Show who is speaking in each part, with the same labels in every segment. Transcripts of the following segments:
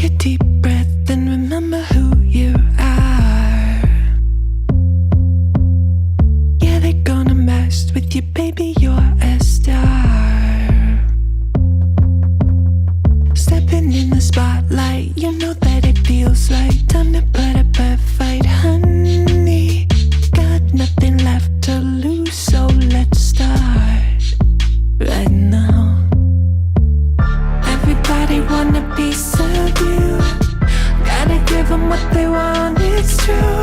Speaker 1: a deep breath and remember who you are. Yeah, they're gonna mess with you, baby, you're a star. Stepping in the spotlight, you know that it feels like time to put up a fight, honey. Got nothing left to lose, so let's start right now. Everybody want a piece of you. Gotta give them what they want, it's true.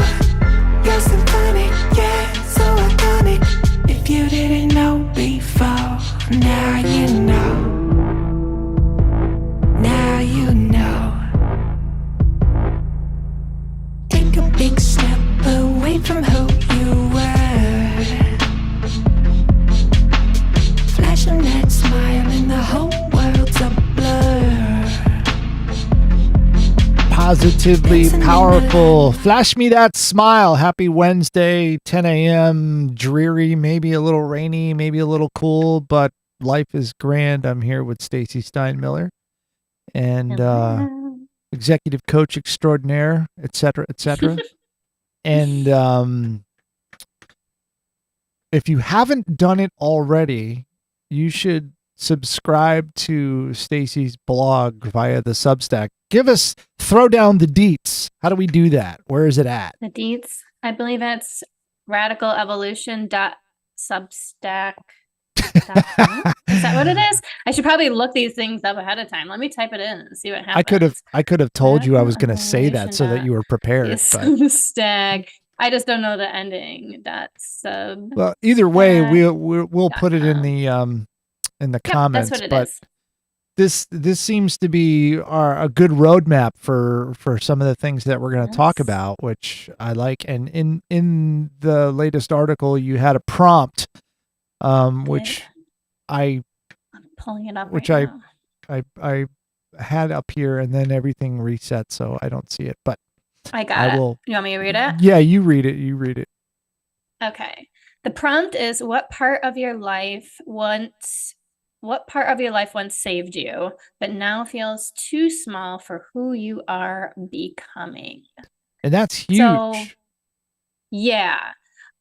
Speaker 1: You're symphonic, yeah, so iconic. If you didn't know before, now you know. Now you know. Take a big step away from who you were. Flashing that smile and the whole world's a blur.
Speaker 2: Positively powerful. Flash me that smile. Happy Wednesday, 10 a.m. Dreary, maybe a little rainy, maybe a little cool, but life is grand. I'm here with Stacey Steinmiller and executive coach extraordinaire, etc., etc. And if you haven't done it already, you should subscribe to Stacey's blog via the Substack. Throw down the deets. How do we do that? Where is it at?
Speaker 3: The deets, I believe that's radicalevolution.substack.com. Is that what it is? I should probably look these things up ahead of time. Let me type it in and see what happens.
Speaker 2: I could have told you I was going to say that so that you were prepared.
Speaker 3: Substack. I just don't know the ending. Sub.
Speaker 2: Well, either way, we'll put it in the comments.
Speaker 3: That's what it is.
Speaker 2: This seems to be a good roadmap for some of the things that we're going to talk about, which I like. And in the latest article, you had a prompt, which I'm
Speaker 3: pulling it up.
Speaker 2: Which
Speaker 3: right
Speaker 2: I had up here, and then everything reset, so I don't see it. But
Speaker 3: I got it. You want me to read it?
Speaker 2: Yeah, you read it. You read it.
Speaker 3: Okay. The prompt is: what part of your life once saved you, but now feels too small for who you are becoming?
Speaker 2: And that's huge.
Speaker 3: So, yeah.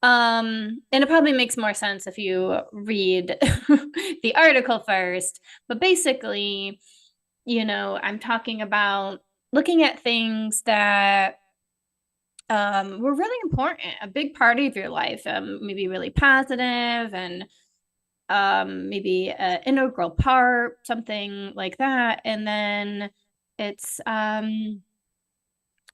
Speaker 3: And it probably makes more sense if you read the article first. But basically, I'm talking about looking at things that were really important, a big part of your life, maybe really positive and maybe an integral part, something like that. And then it's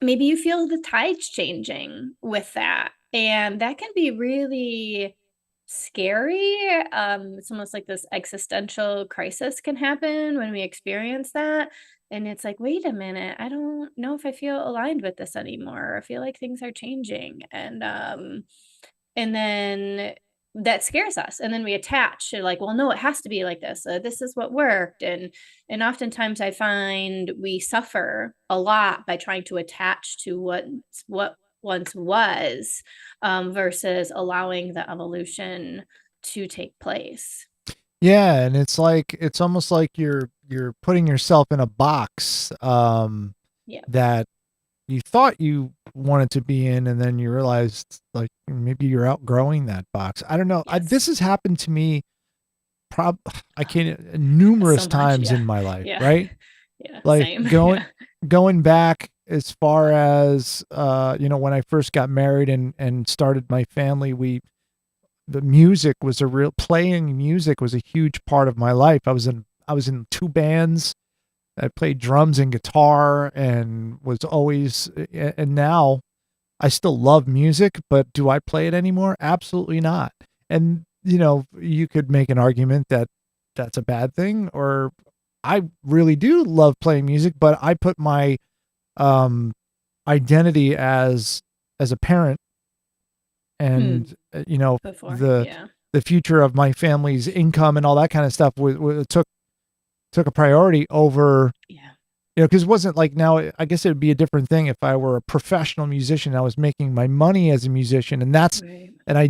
Speaker 3: maybe you feel the tides changing with that. And that can be really scary. It's almost like this existential crisis can happen when we experience that. And it's like, wait a minute, I don't know if I feel aligned with this anymore. I feel like things are changing. And then that scares us. And then we attach to like, well, no, it has to be like this. This is what worked. And oftentimes I find we suffer a lot by trying to attach to what once was versus allowing the evolution to take place.
Speaker 2: Yeah, and it's almost like you're putting yourself in a box that you thought you wanted to be in, and then you realized like maybe you're outgrowing that box. I don't know.
Speaker 3: Yes.
Speaker 2: This has happened to me numerous times in my life, right?
Speaker 3: Yeah,
Speaker 2: like
Speaker 3: same.
Speaker 2: going back as far as when I first got married and started my family, playing music was a huge part of my life. I was in 2 bands. I played drums and guitar and was always, and now I still love music, but do I play it anymore? Absolutely not. And, you could make an argument that that's a bad thing, or I really do love playing music, but I put my identity as a parent and, the future of my family's income and all that kind of stuff took a priority over, because it wasn't like now, I guess it would be a different thing if I were a professional musician. I was making my money as a musician, and that's who I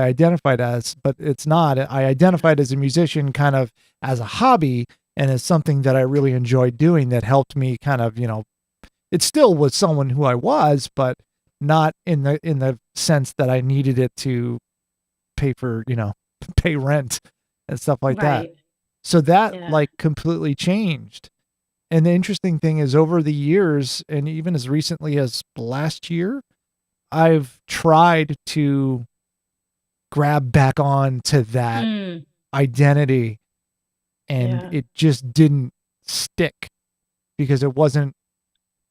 Speaker 2: identified as, but it's not. I identified as a musician kind of as a hobby, and it's something that I really enjoyed doing that helped me kind of, it still was someone who I was, but not in the sense that I needed it to pay for, pay rent and stuff like that.
Speaker 3: Right.
Speaker 2: So that
Speaker 3: Yeah.
Speaker 2: like completely changed. And the interesting thing is over the years, and even as recently as last year, I've tried to grab back on to that
Speaker 3: Mm,
Speaker 2: identity, and
Speaker 3: yeah.
Speaker 2: it just didn't stick because it wasn't.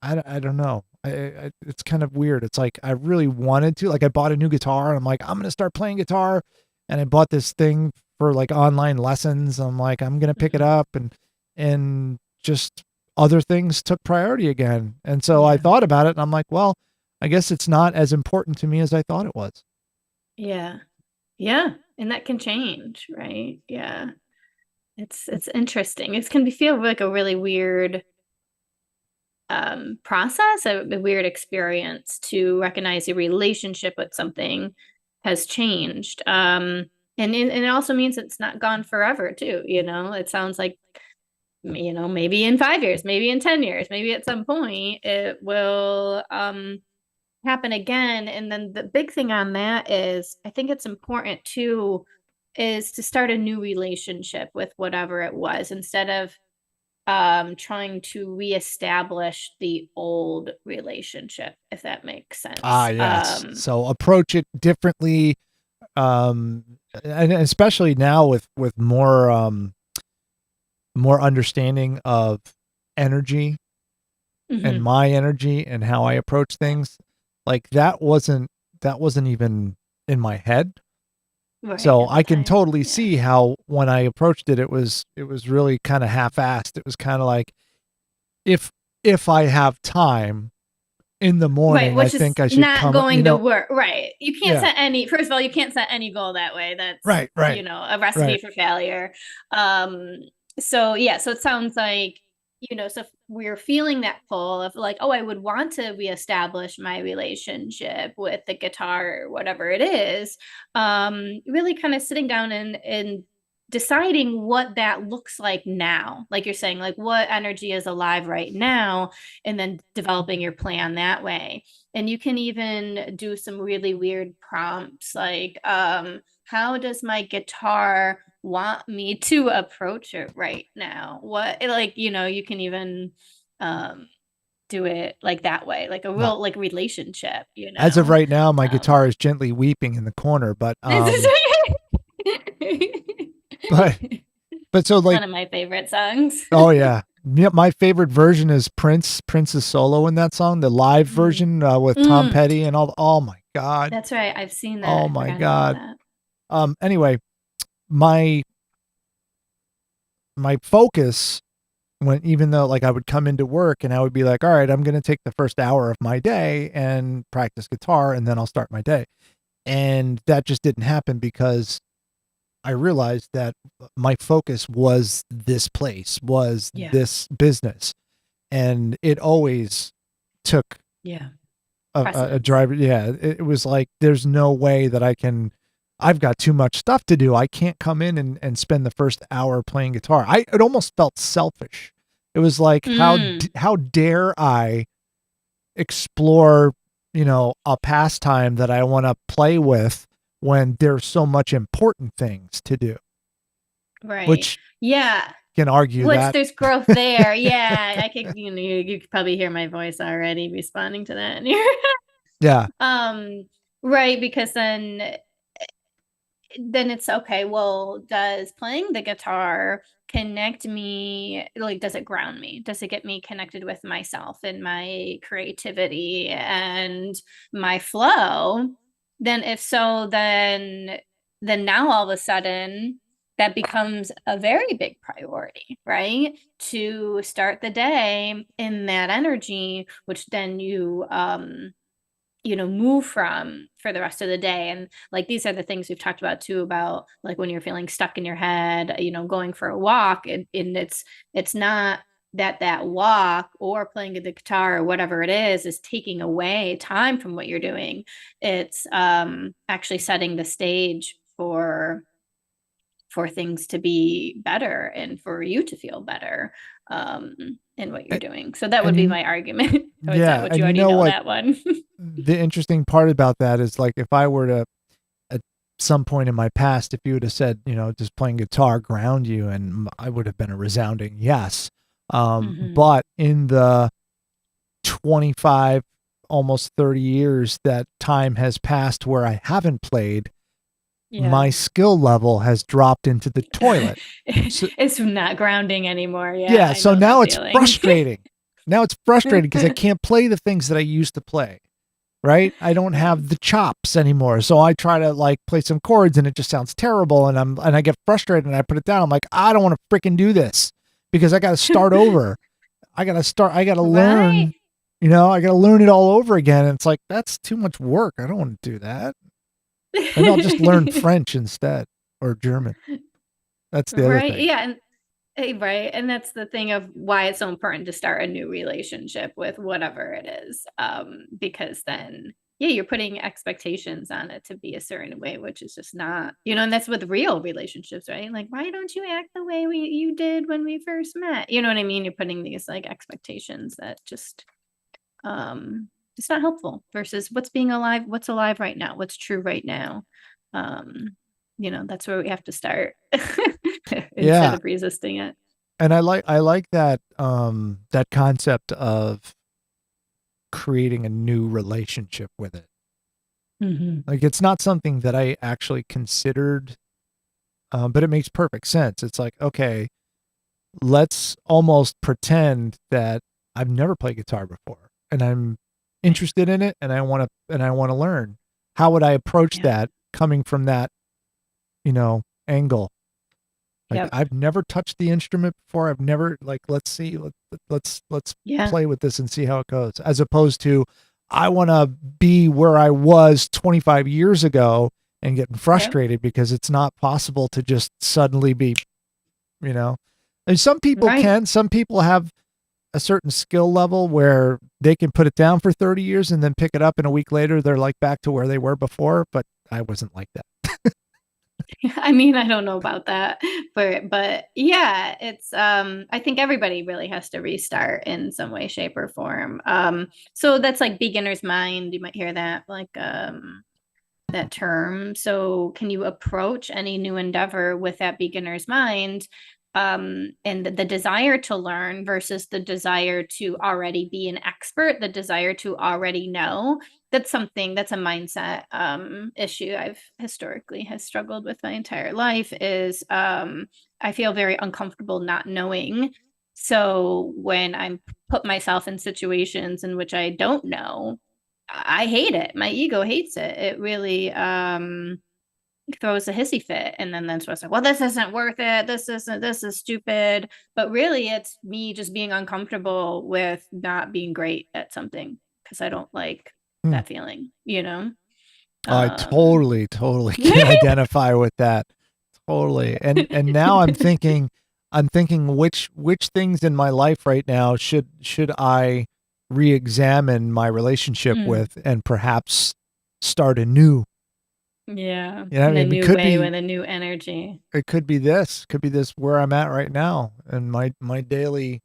Speaker 2: I don't know. It's kind of weird. It's like I really wanted to. Like I bought a new guitar, and I'm like, I'm gonna start playing guitar, and I bought this thing for like online lessons. I'm like, I'm gonna pick it
Speaker 3: Mhm.
Speaker 2: up, and just other things took priority again. And so I
Speaker 3: Yeah.
Speaker 2: thought about it, and I'm like, well, I guess it's not as important to me as I thought it was.
Speaker 3: Yeah. Yeah. And that can change, right? Yeah. It's interesting. It can be feel like a really weird process, a weird experience to recognize your relationship with something has changed. And it also means it's not gone forever too, It sounds like, maybe in 5 years, maybe in 10 years, maybe at some point it will happen again. And then the big thing on that is I think it's important too is to start a new relationship with whatever it was instead of trying to reestablish the old relationship, if that makes
Speaker 2: Ah,
Speaker 3: sense.
Speaker 2: yes. So approach it differently, um, and especially now with more understanding of energy and
Speaker 3: Mhm.
Speaker 2: my energy and how I approach things. Like that wasn't even in my head.
Speaker 3: Right,
Speaker 2: So
Speaker 3: at the
Speaker 2: I can
Speaker 3: time.
Speaker 2: totally
Speaker 3: Yeah.
Speaker 2: see how when I approached it, it was really kind of half-assed. It was kind of like if if I have time in the
Speaker 3: Right,
Speaker 2: morning, I
Speaker 3: which is
Speaker 2: think I should
Speaker 3: not
Speaker 2: come.
Speaker 3: going to work. Right. You can't
Speaker 2: Yeah,
Speaker 3: set any, first of all, you can't set any goal that way. That's,
Speaker 2: right, right,
Speaker 3: a recipe
Speaker 2: right.
Speaker 3: for failure. Um, so yeah, so it sounds like, so if we're feeling that pull of like, oh, I would want to reestablish my relationship with the guitar or whatever it is, really kind of sitting down and deciding what that looks like now. Like you're saying, like what energy is alive right now, and then developing your plan that way. And you can even do some really weird prompts like, how does my guitar want me to approach it right now? What, like, you can even um, do it like that way, like a
Speaker 2: No.
Speaker 3: real like relationship,
Speaker 2: As of right now, my
Speaker 3: Um,
Speaker 2: guitar is gently weeping in the corner, but
Speaker 3: this is
Speaker 2: but so
Speaker 3: one
Speaker 2: like,
Speaker 3: of my favorite songs.
Speaker 2: oh yeah. Yeah, my favorite version is Prince's solo in that song, the live
Speaker 3: Mm.
Speaker 2: version with Tom
Speaker 3: Mm,
Speaker 2: Petty and all. Oh my god.
Speaker 3: that's right. I've seen that.
Speaker 2: Oh
Speaker 3: I
Speaker 2: my
Speaker 3: forgot about
Speaker 2: god.
Speaker 3: that.
Speaker 2: Anyway, my my focus when even though like I would come into work and I would be like, all right, I'm going to take the first hour of my day and practice guitar and then I'll start my day. And that just didn't happen because I realized that my focus was this place, was
Speaker 3: Yeah.
Speaker 2: this business. And it always took
Speaker 3: Yeah.
Speaker 2: a
Speaker 3: Precedence.
Speaker 2: driver. Yeah. It was like, there's no way that I've got too much stuff to do. I can't come in and spend the first hour playing guitar. It almost felt selfish. It was like,
Speaker 3: Mm.
Speaker 2: how dare I explore, a pastime that I want to play with when there's so much important things to do,
Speaker 3: Right.
Speaker 2: which
Speaker 3: Yeah.
Speaker 2: can argue
Speaker 3: Which
Speaker 2: that.
Speaker 3: there's growth there. Yeah. I could, you could probably hear my voice already responding to that in here.
Speaker 2: Yeah.
Speaker 3: Right, because then it's okay. Well, does playing the guitar connect me? Like, does it ground me? Does it get me connected with myself and my creativity and my flow? Then, if so, then now all of a sudden that becomes a very big priority, right? To start the day in that energy, which then you move from for the rest of the day. And like these are the things we've talked about too, about like when you're feeling stuck in your head, going for a walk, and it's not that walk or playing the guitar or whatever it is taking away time from what you're doing. It's actually setting the stage for things to be better and for you to feel better in what you're doing. So that would be my argument. Or is that what you already know that one?
Speaker 2: The interesting part about that is, like, if I were to, at some point in my past, if you would have said, just playing guitar ground you, and I would have been a resounding yes. But in the 25, almost 30 years that time has passed where I haven't played, my skill level has dropped into the toilet.
Speaker 3: So, it's not grounding anymore.
Speaker 2: Yeah. So now it's frustrating. Now it's frustrating because I can't play the things that I used to play. Right. I don't have the chops anymore. So I try to, like, play some chords and it just sounds terrible. And I get frustrated and I put it down. I'm like, I don't want to freaking do this because I got to start over. I got to learn, I got to learn it all over again. And it's like, that's too much work. I don't want to do that. And I'll just learn French instead, or German. That's the other thing.
Speaker 3: Yeah. Right. And that's the thing of why it's so important to start a new relationship with whatever it is. Because then, you're putting expectations on it to be a certain way, which is just not, and that's with real relationships, right? Like, why don't you act the way you did when we first met? You know what I mean? You're putting these, like, expectations that just, it's not helpful versus what's alive right now, what's true right now. That's where we have to start instead of resisting it.
Speaker 2: And I like that that concept of creating a new relationship with it. Like, it's not something that I actually considered, but it makes perfect sense. It's like, okay, let's almost pretend that I've never played guitar before and I'm interested in it and I want to learn. How would I approach that coming from that, angle? Like, I've never touched the instrument before. I've never, like, let's play with this and see how it goes. As opposed to, I want to be where I was 25 years ago and getting frustrated because it's not possible to just suddenly be, and some people can, some people have a certain skill level where they can put it down for 30 years and then pick it up, and a week later they're, like, back to where they were before. But I wasn't like that.
Speaker 3: I mean, I don't know about that, but yeah, it's, I think everybody really has to restart in some way, shape, or form. So that's like beginner's mind. You might hear that, like, that term. So can you approach any new endeavor with that beginner's mind, and the desire to learn versus the desire to already be an expert, the desire to already know? That's a mindset issue I've historically has struggled with my entire life is I feel very uncomfortable not knowing. So when I put myself in situations in which I don't know, I hate it. My ego hates it. It really throws a hissy fit. And then that's what's like, well, this isn't worth it. This is stupid. But really, it's me just being uncomfortable with not being great at something because I don't like that feeling,
Speaker 2: I totally can identify with that. Totally. And now I'm thinking which things in my life right now should I re-examine my relationship with and perhaps start anew.
Speaker 3: Yeah. In a new way with a new energy.
Speaker 2: It could be this where I'm at right now, and my daily,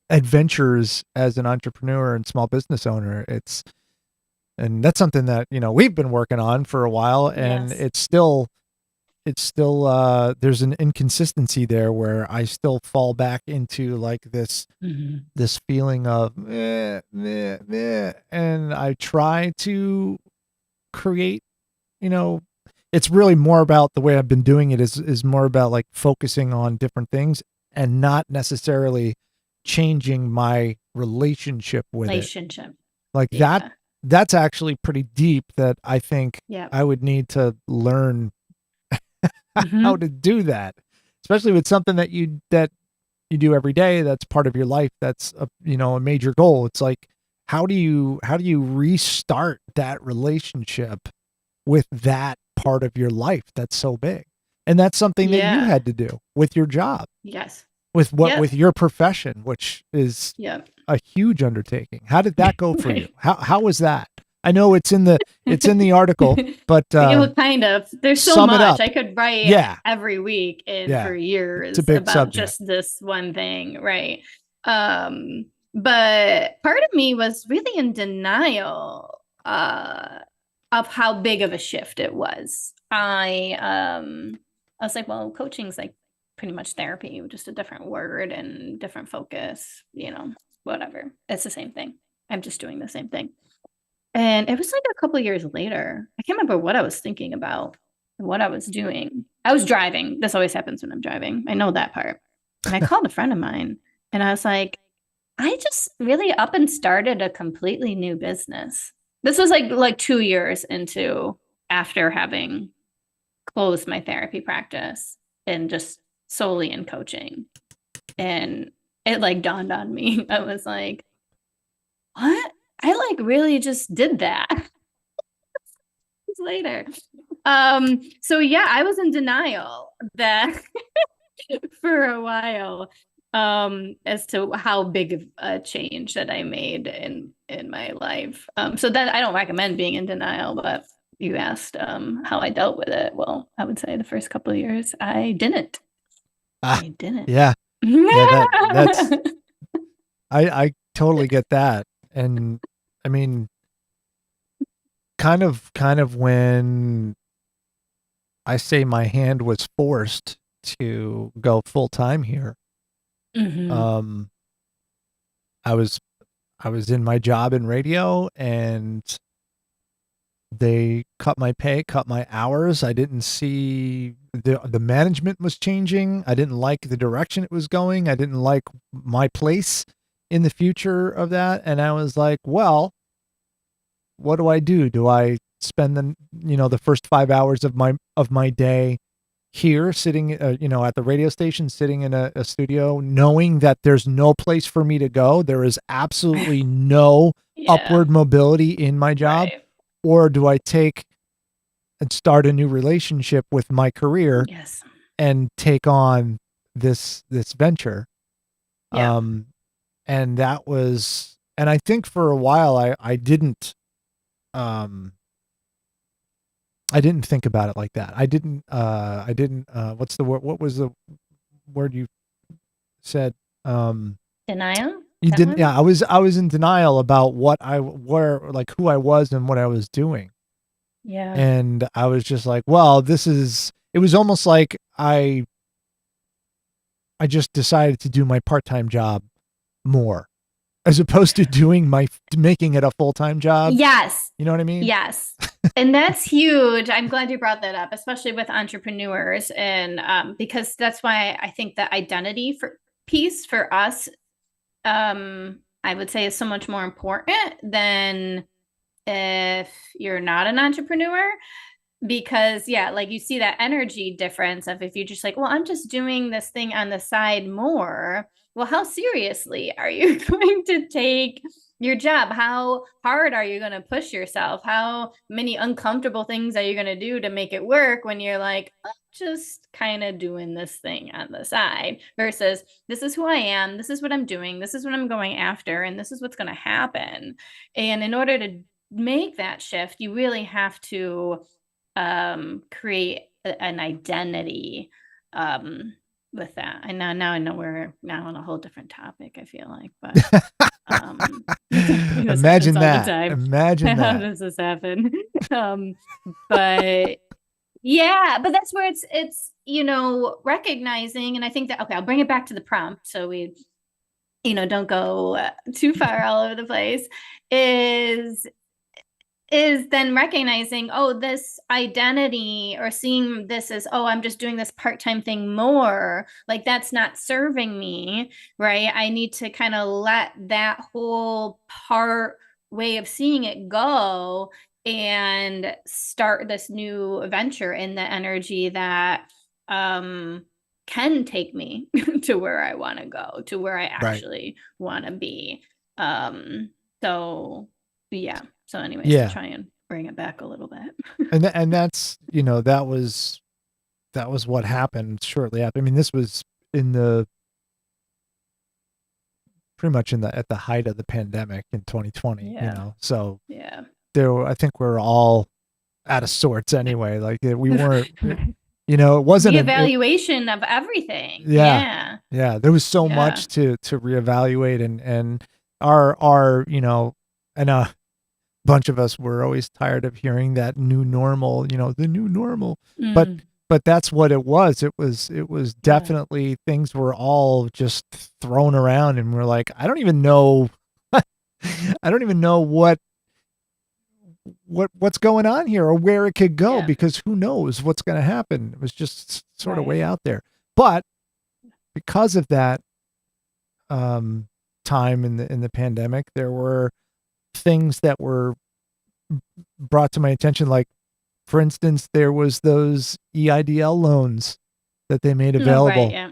Speaker 2: adventures as an entrepreneur and small business owner. And that's something that, we've been working on for a while, and it's still there's an inconsistency there where I still fall back into, like, this feeling of and I try to create, it's really more about the way I've been doing it is more about, like, focusing on different things and not necessarily changing my relationship with it. Like, that's actually pretty deep, that I think I would need to learn how to do that, especially with something that you do every day. That's part of your life. That's a major goal. It's like, how do you restart that relationship with that part of your life that's so big? And that's something that you had to do with your job.
Speaker 3: Yes.
Speaker 2: With your profession, which is a huge undertaking. How did that go for you? How was that? I know it's in the article, but
Speaker 3: kind of. There's so
Speaker 2: sum it
Speaker 3: much
Speaker 2: up.
Speaker 3: I could write
Speaker 2: Yeah.
Speaker 3: every week and for years
Speaker 2: It's a big
Speaker 3: about
Speaker 2: subject.
Speaker 3: just this one thing, right? But part of me was really in denial of how big of a shift it was. I was like, well, coaching's like pretty much therapy, just a different word and different focus, whatever. It's the same thing. I'm just doing the same thing. And it was like a couple years later. I can't remember what I was thinking about and what I was doing. I was driving. This always happens when I'm driving. I know that part. And I called a friend of mine and I was like, I just really up and started a completely new business. This was like 2 years into after having closed my therapy practice and just solely in coaching. And it like dawned on me. I was like, what? I like really just did that later. So yeah, I was in denial that for a while as to how big of a change that I made in my life. So that I don't recommend being in denial, but you asked how I dealt with it. Well, I would say the first couple of years I didn't. I didn't.
Speaker 2: Yeah. Yeah, that's I totally get that. And I mean, kind of when I say my hand was forced to go full time here.
Speaker 3: Mm-hmm.
Speaker 2: I was in my job in radio and they cut my pay, cut my hours. I didn't see the management was changing. I didn't like the direction it was going. I didn't like my place in the future of that. And I was like, well, what do I do? Do I spend the first 5 hours of my day here sitting, at the radio station, sitting in a studio, knowing that there's no place for me to go? There is absolutely no upward mobility in my job. Right. Or do I take and start a new relationship with my career and take on this venture? Yeah. And that was, and I think for a while I didn't think about it like that. I didn't what's the word? What was the word you said?
Speaker 3: Denial?
Speaker 2: You didn't. One? Yeah, I was in denial about who I was and what I was doing. Yeah. And I was just like, well, it was almost like I just decided to do my part-time job more as opposed to making it a full-time job.
Speaker 3: Yes.
Speaker 2: You know what I mean?
Speaker 3: Yes. And that's huge. I'm glad you brought that up, especially with entrepreneurs. And because that's why I think the identity piece for us, I would say is so much more important than if you're not an entrepreneur. Because like you see that energy difference of if you're just like, well, I'm just doing this thing on the side more. Well, how seriously are you going to take your job? How hard are you going to push yourself? How many uncomfortable things are you going to do to make it work when you're like, I'm just kind of doing this thing on the side versus this is who I am. This is what I'm doing. This is what I'm going after. And this is what's going to happen. And in order to make that shift, you really have to create an identity with that. And now I know we're now on a whole different topic, I feel like, but
Speaker 2: imagine that. Imagine that.
Speaker 3: How does this happen? But yeah, but that's where it's recognizing, and I think that I'll bring it back to the prompt so we don't go too far all over the place, is then recognizing, this identity or seeing this as, I'm just doing this part-time thing more, like that's not serving me, right? I need to kind of let that whole part way of seeing it go and start this new venture in the energy that can take me to where I want to go, to where I actually want to be. So anyways, to try and bring it back a little bit.
Speaker 2: and that's, that was what happened shortly after. I mean, this was pretty much at the height of the pandemic in 2020, so yeah. I think we're all out of sorts anyway. Like we weren't,
Speaker 3: Right.
Speaker 2: it wasn't
Speaker 3: Reevaluation of everything.
Speaker 2: yeah,
Speaker 3: Yeah.
Speaker 2: yeah. There was so
Speaker 3: Yeah.
Speaker 2: much to reevaluate, and our and a bunch of us were always tired of hearing that new normal, the new normal. But
Speaker 3: Mm,
Speaker 2: that's what it was. It was
Speaker 3: yeah.
Speaker 2: definitely, things were all just thrown around, and we're like, I don't even know, I don't even know what's going on here or where it could go,
Speaker 3: Yeah.
Speaker 2: because who knows what's going to happen. It was just sort of
Speaker 3: Right.
Speaker 2: way out there. But because of that um, time in the pandemic, there were things that were brought to my attention. Like, for instance, there was those EIDL loans that they made
Speaker 3: Oh, right.
Speaker 2: available,
Speaker 3: Yeah.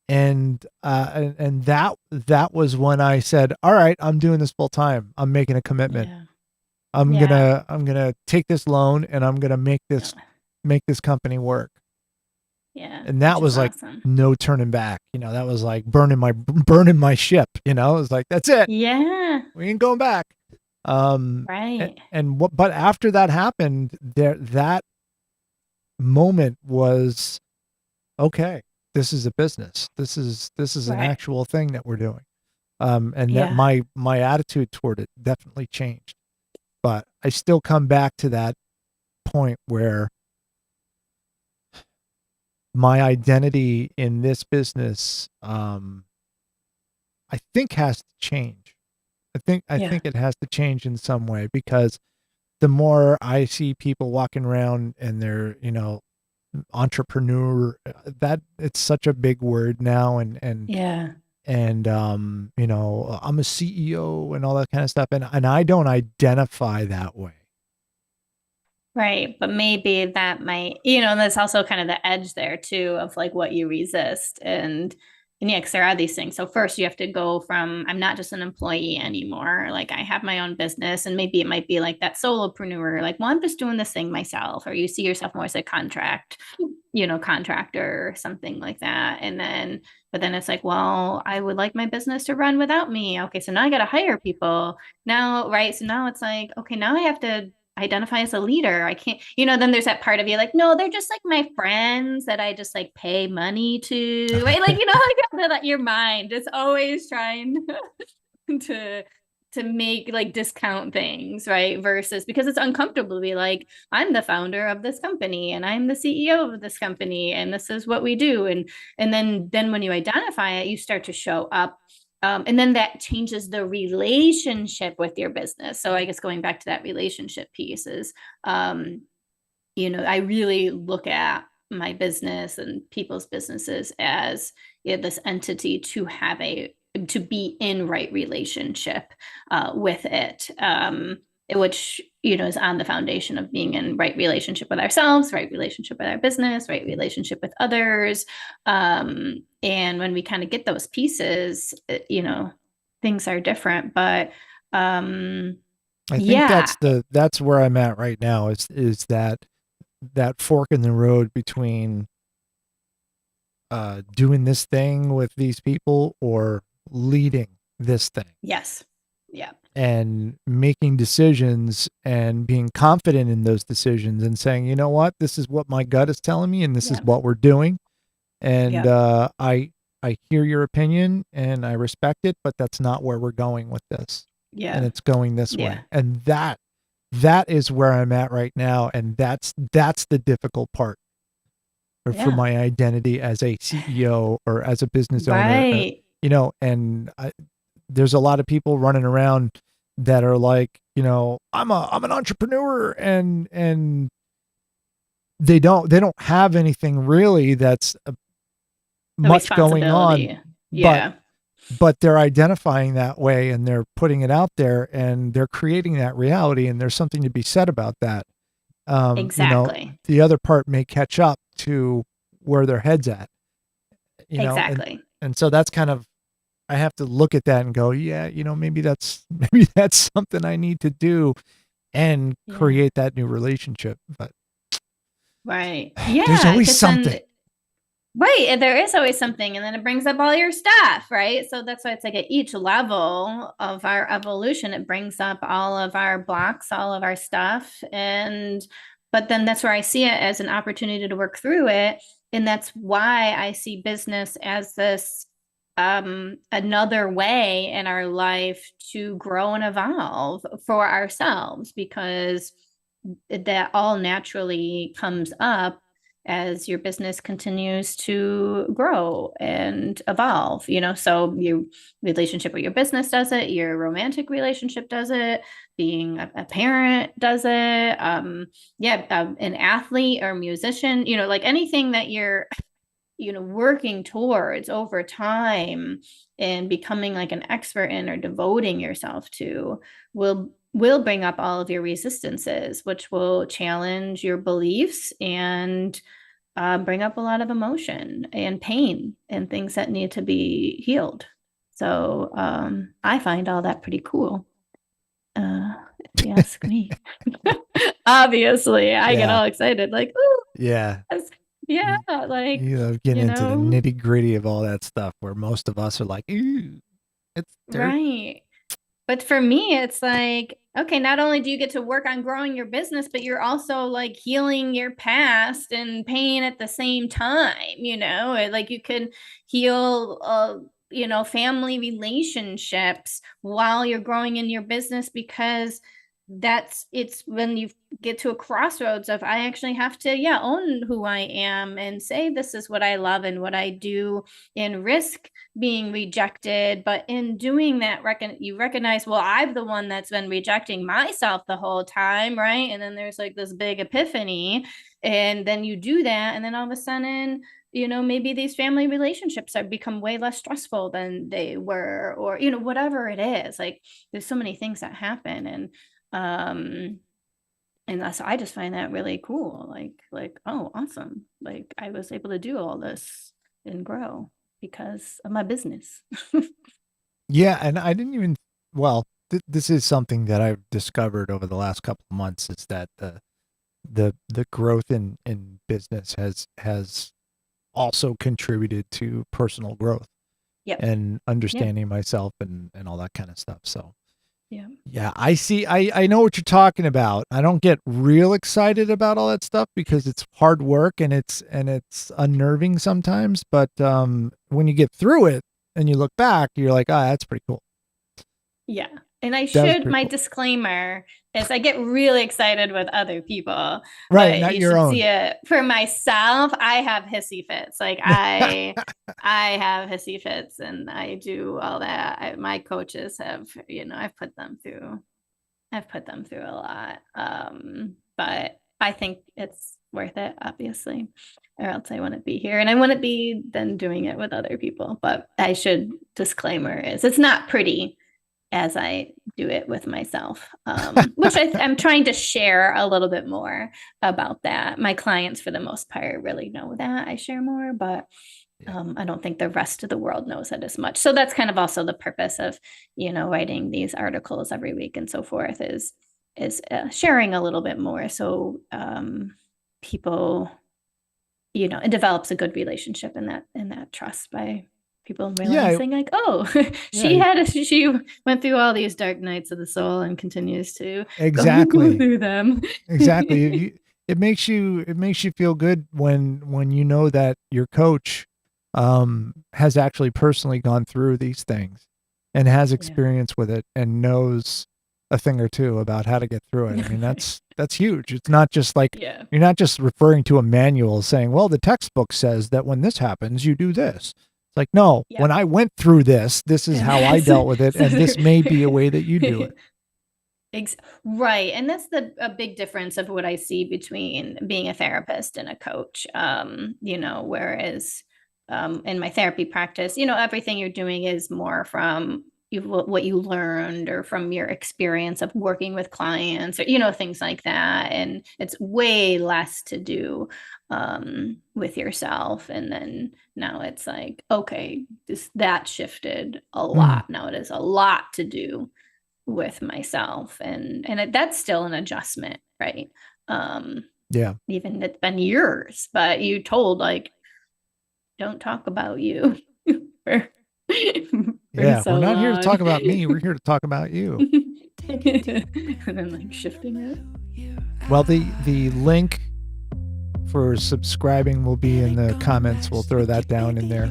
Speaker 2: and that was when I said, all right, I'm doing this full time. I'm making a commitment.
Speaker 3: Yeah.
Speaker 2: I'm
Speaker 3: Yeah.
Speaker 2: gonna take this loan, and I'm gonna
Speaker 3: Yeah.
Speaker 2: make this company work.
Speaker 3: Yeah.
Speaker 2: And that
Speaker 3: Which is
Speaker 2: was like
Speaker 3: awesome.
Speaker 2: no turning back. That was like burning my ship. It was like, that's it.
Speaker 3: Yeah.
Speaker 2: We ain't going back.
Speaker 3: Right.
Speaker 2: And what? But after that happened, that moment was, okay. This is a business. This is an
Speaker 3: Right.
Speaker 2: actual thing that we're doing. And that
Speaker 3: Yeah.
Speaker 2: my attitude toward it definitely changed. But I still come back to that point where my identity in this business, I think, has to change. I
Speaker 3: Yeah.
Speaker 2: think it has to change in some way, because the more I see people walking around and they're, entrepreneur, that it's such a big word now,
Speaker 3: Yeah.
Speaker 2: and I'm a CEO and all that kind of stuff, and I don't identify that way.
Speaker 3: Right. But maybe that might, there's also kind of the edge there too of like what you resist. And yeah, because there are these things. So first you have to go from I'm not just an employee anymore. Like I have my own business. And maybe it might be like that solopreneur, like, well, I'm just doing this thing myself. Or you see yourself more as a contractor or something like that. But then it's like, well, I would like my business to run without me. Okay, so now I got to hire people now, right? So now it's like, okay, now I have to identify as a leader. I can't, then there's that part of you like, no, they're just like my friends that I just like pay money to, right? Like, like your mind is always trying to make like discount things, right? Versus because it's uncomfortable to be like, I'm the founder of this company and I'm the CEO of this company and this is what we do. And then when you identify it, you start to show up. And then that changes the relationship with your business. So I guess going back to that relationship piece is, I really look at my business and people's businesses as this entity to be in right relationship with it, which is on the foundation of being in right relationship with ourselves, right relationship with our business, right relationship with others. And when we kind of get those pieces, things are different. But
Speaker 2: I think
Speaker 3: yeah,
Speaker 2: that's where I'm at right now, is that fork in the road between doing this thing with these people or leading this thing,
Speaker 3: yes, yeah,
Speaker 2: and making decisions and being confident in those decisions and saying, you know what, this is what my gut is telling me, and this is
Speaker 3: yeah,
Speaker 2: what we're doing. And
Speaker 3: yeah,
Speaker 2: I hear your opinion and I respect it, but that's not where we're going with this. And
Speaker 3: yeah,
Speaker 2: it's going this
Speaker 3: yeah,
Speaker 2: way. And that is where I'm at right now. And that's the difficult part for
Speaker 3: yeah,
Speaker 2: my identity as a CEO or as a business owner,
Speaker 3: right.
Speaker 2: and there's a lot of people running around that are like, I'm an entrepreneur, and they don't have anything really that's
Speaker 3: A
Speaker 2: much going on,
Speaker 3: responsibility.
Speaker 2: but
Speaker 3: Yeah,
Speaker 2: they're identifying that way and they're putting it out there and they're creating that reality, and there's something to be said about that.
Speaker 3: exactly.
Speaker 2: The other part may catch up to where their head's at, and
Speaker 3: Exactly.
Speaker 2: so that's kind of, I have to look at that and go, yeah, maybe that's maybe that's something I need to do and
Speaker 3: Yeah.
Speaker 2: create that new relationship. But
Speaker 3: Right.
Speaker 2: there's
Speaker 3: Yeah.
Speaker 2: always
Speaker 3: Because then,
Speaker 2: something.
Speaker 3: Right. And there is always something. And then it brings up all your stuff, right? So that's why it's like at each level of our evolution, it brings up all of our blocks, all of our stuff. But then that's where I see it as an opportunity to work through it. And that's why I see business as this another way in our life to grow and evolve for ourselves, because that all naturally comes up as your business continues to grow and evolve, so your relationship with your business does it, your romantic relationship does it, being a parent does it, an athlete or musician, like anything that you're working towards over time and becoming like an expert in or devoting yourself to will bring up all of your resistances, which will challenge your beliefs and bring up a lot of emotion and pain and things that need to be healed. So I find all that pretty cool, if you ask me. Obviously, I get all excited, like, ooh,
Speaker 2: Yeah.
Speaker 3: yeah, like,
Speaker 2: Getting into the nitty gritty of all that stuff where most of us are like, ooh, it's dirt.
Speaker 3: Right. But for me, it's like, okay, not only do you get to work on growing your business, but you're also like healing your past and pain at the same time, like you can heal, family relationships while you're growing in your business, because it's when you get to a crossroads of, I actually have to, own who I am and say, this is what I love and what I do, and risk being rejected. But in doing that, you recognize, well, I'm the one that's been rejecting myself the whole time, right? And then there's like this big epiphany, and then you do that, and then all of a sudden, maybe these family relationships have become way less stressful than they were, or whatever it is. Like, there's so many things that happen, and so I just find that really cool. Like, oh, awesome. Like, I was able to do all this and grow because of my business.
Speaker 2: Yeah. And I didn't even, this is something that I've discovered over the last couple of months, is that the growth in business has also contributed to personal growth.
Speaker 3: Yep.
Speaker 2: And understanding myself and all that kind of stuff. So
Speaker 3: yeah,
Speaker 2: I see. I know what you're talking about. I don't get real excited about all that stuff because it's hard work and it's unnerving sometimes. But when you get through it and you look back, you're like, that's pretty cool.
Speaker 3: Yeah. And my
Speaker 2: cool.
Speaker 3: disclaimer is I get really excited with other people.
Speaker 2: Right,
Speaker 3: but
Speaker 2: not
Speaker 3: you
Speaker 2: your
Speaker 3: should
Speaker 2: own.
Speaker 3: see it for myself. I have hissy fits. Like I have hissy fits, and I do all that. My coaches have, I've put them through a lot. But I think it's worth it, obviously, or else I wouldn't be here, and I wouldn't be then doing it with other people. But disclaimer is, it's not pretty as I do it with myself, which I'm trying to share a little bit more about that. My clients, for the most part, really know that I share more, but I don't think the rest of the world knows it as much. So that's kind of also the purpose of, writing these articles every week and so forth, is sharing a little bit more. So people, it develops a good relationship in that trust by people realizing, like, oh, she went through all these dark nights of the soul and continues to go through them.
Speaker 2: Exactly. It makes you feel good when you know that your coach has actually personally gone through these things and has experience with it and knows a thing or two about how to get through it. I mean, that's huge. It's not just like, you're not just referring to a manual saying, well, the textbook says that when this happens, you do this. It's like, no, when I went through this is how I dealt with it. And this may be a way that you do it.
Speaker 3: Right. And that's a big difference of what I see between being a therapist and a coach. Whereas in my therapy practice, everything you're doing is more from what you learned or from your experience of working with clients, or things like that, and it's way less to do with yourself. And then now it's like, okay, that shifted a lot. Now it is a lot to do with myself, and that's still an adjustment, right? Even it's been years, but you told, like, don't talk about you for,
Speaker 2: Yeah,
Speaker 3: so
Speaker 2: we're not here to talk
Speaker 3: long.
Speaker 2: about me. We're here to talk about you.
Speaker 3: And then like shifting it.
Speaker 2: Well, the link for subscribing will be in the comments. We'll throw that down in there.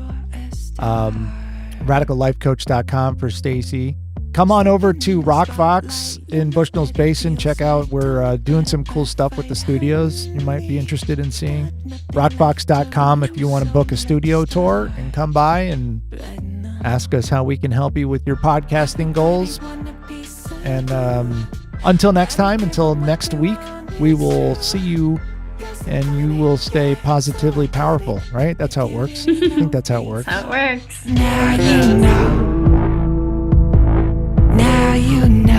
Speaker 2: RadicalLifeCoach.com for Stacey. Come on over to Rockfox in Bushnell's Basin. Check out, we're doing some cool stuff with the studios you might be interested in seeing. Rockfox.com if you want to book a studio tour and come by and ask us how we can help you with your podcasting goals. And until next time, until next week, we will see you and you will stay positively powerful, right? That's how it works. I think that's how it works.
Speaker 3: That's how it works.
Speaker 1: Now you know. Now you know.